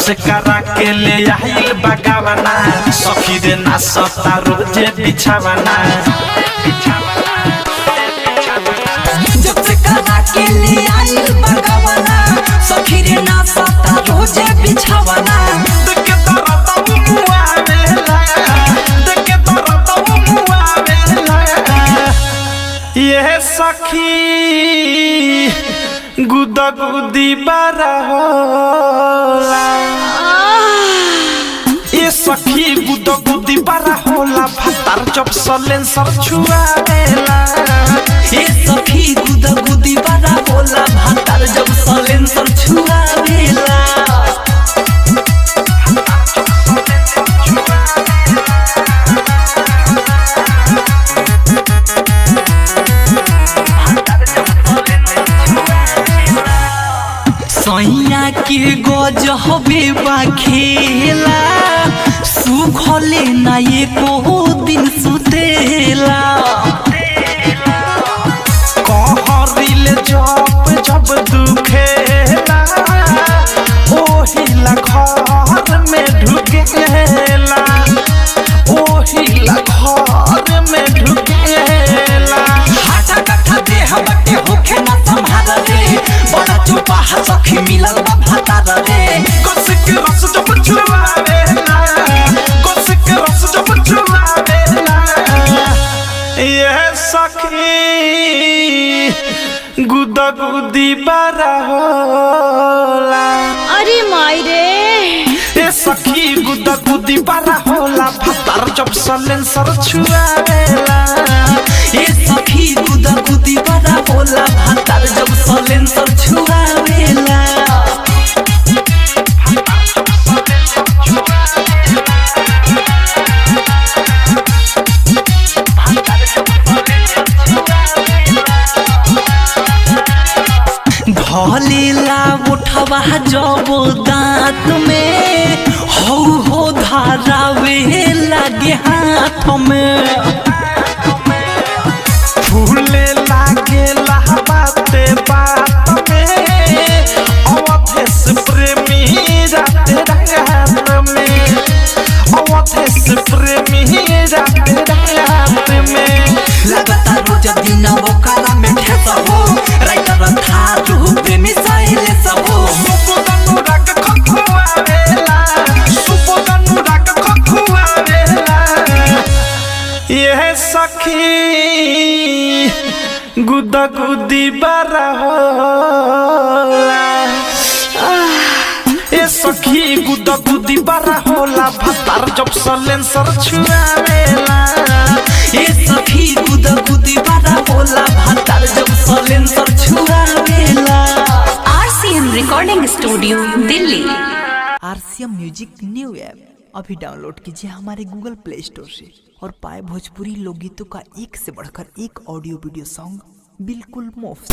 से करा के ले आइल बगावना सखी रे ना सता रोजे बिछावना जब से करा के ले आइल बगावना सखी रे ना सता रोजे बिछावना देखे दर्द मुआ वेला देखे दर्द मुआ वेला ये सखी गुदा गुदी बारा होला ये सखी गुदा गुदी बारा होला भातार जब सलेंसर छुआवेला ये सखी गुदा गुदी बारा होला भातार जब सलेंसर छुआवेला सैया के गजबे बा खेला सुखले ना एको दिन सुतेला कहरिल जब जब दुखेला ओहिला घर में ढुकेला ओहिला घर में ढुकेला हाटा कट्ठा देह बटे होखे ना संभाल रे बड़ा चुपा सखी मिलल बा भातार रे गोसिक रस जब छुआवेला गोसिक रस जब छुआवेला ये सखी गुदा गुदी बारा होला अरे माई रे ये सखी गुदा गुदी बारा होला भातार जब सलेंसर छुआवेला ये सखी गुदा गुदी बड़ा होला भातार जब सलेंसर छुआवेला ढलेला उठवा जब दांत में हो धारावे लागे हाथ में फूले लागे बाते बात में अवधेश प्रेमी राते रात में अवधेश प्रेमी राते रात में लगता रोज दिन वो काला में ठेसा हो राइटर था रूह प्रेमी साइले सब हो सुपोदनु राग खखुआवेला सुपोदनु राग खखुआवेला ये सखी गुदा गुदी बारा होला ये सखी गुदा गुदी बारा होला भातार जब सलेंसर छुआवेला ये सखी गुदा गुदी बड़ा होला भातार जब सलेंसर छुआवेला RCM recording studio Delhi. RCM music new app अभी डाउनलोड कीजिए हमारे गूगल प्ले स्टोर से और पाए भोजपुरी लोकगीतों का एक से बढ़कर एक ऑडियो वीडियो सॉन्ग बिल्कुल मुफ्त।